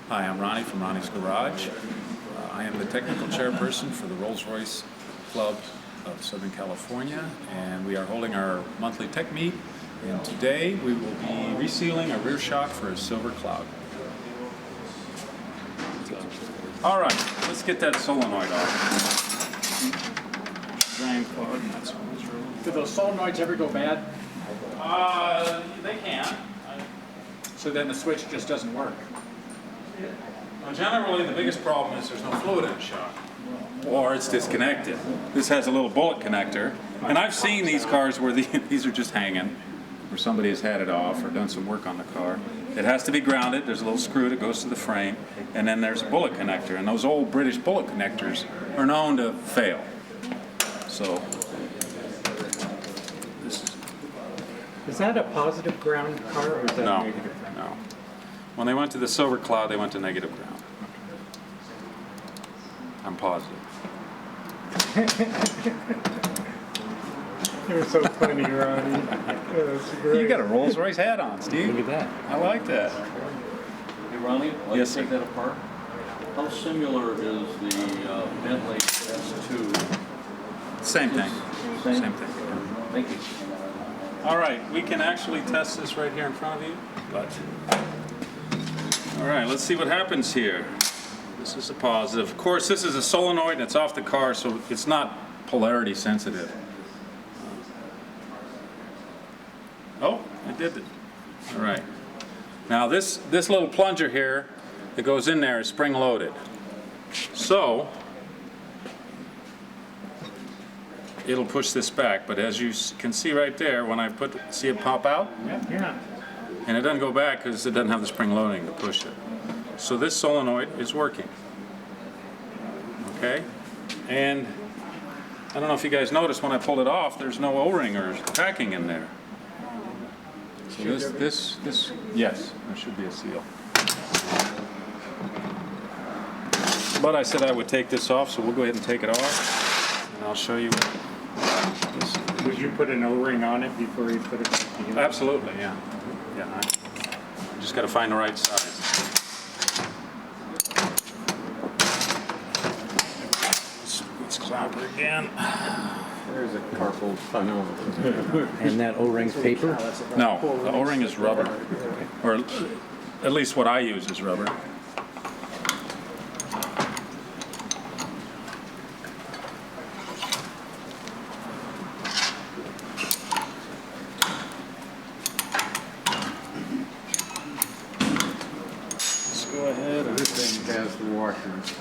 Hi, I'm Ronnie from Ronnie's Garage. I am the technical chairperson for the Rolls-Royce Club of Southern California, and we are holding our monthly tech meet. And today we will be resealing a rear shock for a Silver Cloud. All right, let's get that solenoid off. Drain plug. Do those solenoids ever go bad? They can. So then the switch just doesn't work? Well, generally, the biggest problem is there's no fluid in the shock, or it's disconnected. This has a little bullet connector, and I've seen these cars where these are just hanging, where somebody has had it off or done some work on the car. It has to be grounded. There's a little screw that goes to the frame, and then there's a bullet connector, and those old British bullet connectors are known to fail. So this is that a positive ground car or is that no, negative? no. When they went to the Silver Cloud, they went to negative ground. I'm positive. You're so funny, Ronnie. That's great. You got a Rolls-Royce hat on, Steve. Look at that. I like that. Hey Ronnie, let's Yes, take sir. that apart. How similar is the Bentley S2? Same thing. Same thing. Thank you. All right, we can actually test this right here in front of you. But all right, let's see what happens here. This is a positive. Of course, this is a solenoid and it's off the car, so it's not polarity sensitive. Oh, it did it. All right. Now this little plunger here that goes in there is spring loaded. So it'll push this back, but as you can see right there, when I see it pop out? Yeah. And it doesn't go back because it doesn't have the spring loading to push it. So this solenoid is working. Okay? And I don't know if you guys noticed when I pulled it off, there's no O-ring or packing in there. So this, yes, there should be a seal. But I said I would take this off, so we'll go ahead and take it off. And I'll show you this. Would you put an O-ring on it before you put it back together? Absolutely, yeah. Yeah, I just got to find the right size. Let's clapper again. There's a carpool tunnel. And that O-ring's paper? No, the O-ring is rubber, or at least what I use is rubber. Let's go ahead and This thing has the washers.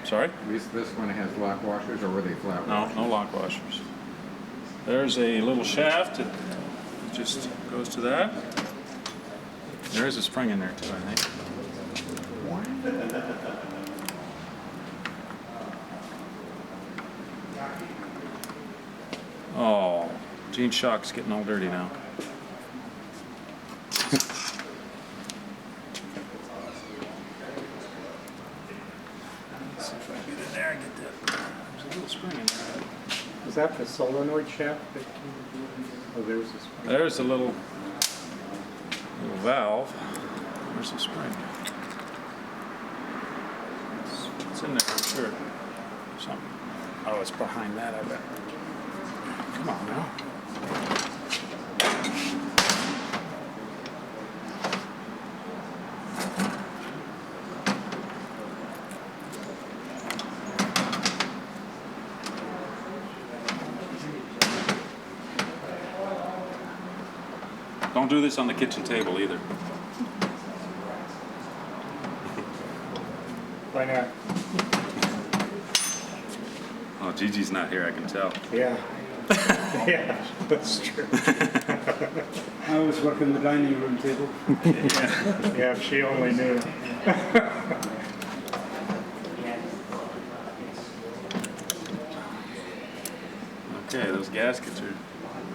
sorry? At least this one has lock washers, or were they flat washers? No lock washers. There's a little shaft that just goes to that. There is a spring in there too, I think. Oh, Gene's shock's getting all dirty now. Let's see if I can get in there and get that. There's a little spring in there. Is that the solenoid shaft? Oh, there's a spring. There's a little valve. There's a spring. It's in there, I'm sure. Something. Oh, it's behind that, I bet. Come on now. Don't do this on the kitchen table either. Why not? Oh, Gigi's not here, I can tell. Yeah. Yeah, that's true. I always work in the dining room table. Yeah, if she only knew. Okay, those gaskets are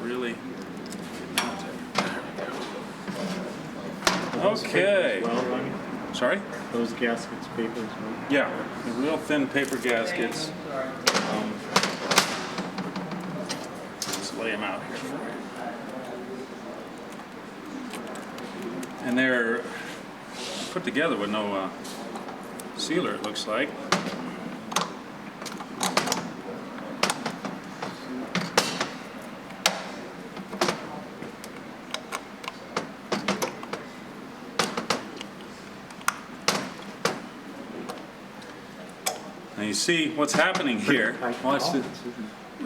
really getting out there. Okay. Well, Ronnie, Sorry? those gaskets, papers, well. Yeah, the real thin paper gaskets. Let's lay them out here for you. And they're put together with no sealer, it looks like. Now you see what's happening here. Watch the,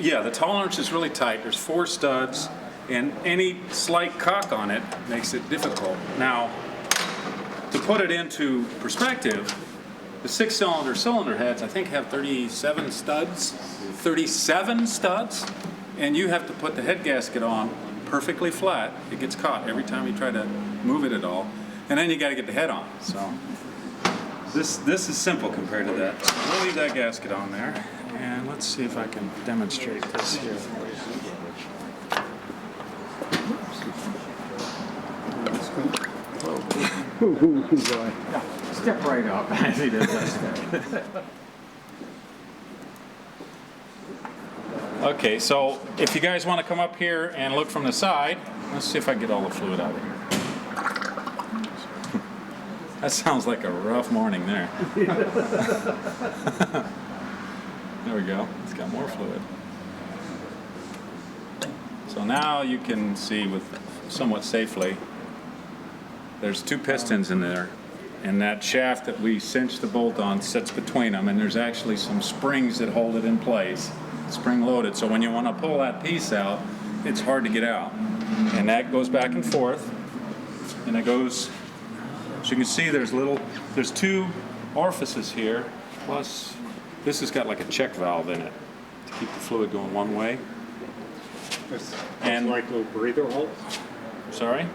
yeah, the tolerance is really tight. There's 4 studs, and any slight cock on it makes it difficult. Now, to put it into perspective, the 6-cylinder cylinder heads, I think, have 37 studs. 37 studs, and you have to put the head gasket on perfectly flat. It gets caught every time you try to move it at all, and then you got to get the head on. So. This is simple compared to that. So we'll leave that gasket on there, and let's see if I can demonstrate this here. Step right up as he does that. Okay, so if you guys want to come up here and look from the side, let's see if I can get all the fluid out of here. That sounds like a rough morning there. There we go. It's got more fluid. So now you can see with somewhat safely, there's 2 pistons in there, and that shaft that we cinched the bolt on sits between them, and there's actually some springs that hold it in place, spring loaded. So when you want to pull that piece out, it's hard to get out. And that goes back and forth, and it goes. So you can see there's 2 orifices here, plus this has got like a check valve in it to keep the fluid going one way. And like little breather holes? Sorry?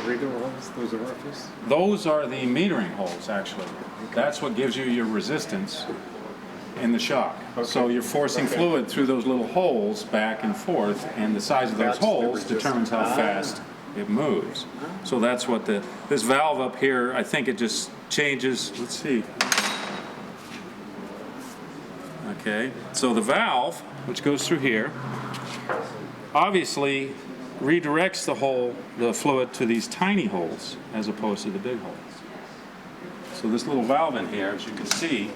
Breather holes, those orifices? Those are the metering holes, actually. That's what gives you your resistance in the shock. Okay. So you're forcing fluid through those little holes back and forth, and the size of those holes determines how fast it moves. So that's what this valve up here, I think it just changes. Let's see. Okay, so the valve, which goes through here, obviously redirects the fluid to these tiny holes as opposed to the big holes. So this little valve in here, as you can see,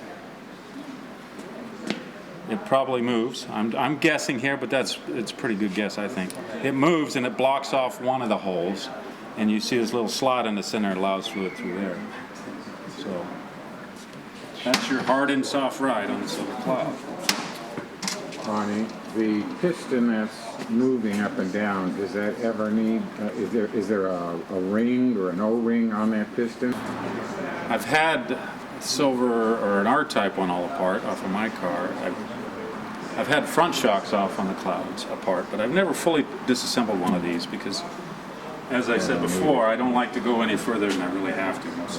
it probably moves. I'm guessing here, but it's a pretty good guess, I think. It moves and it blocks off one of the holes, and you see this little slot in the center that allows fluid through there. So that's your hard and soft ride on the Silver Cloud. Ronnie, the piston that's moving up and down, does that ever need, is there a ring or an O-ring on that piston? I've had silver or an R-type one all apart off of my car. I've had front shocks off on the Clouds apart, but I've never fully disassembled one of these because, as I said before, I don't like to go any further than I really have to most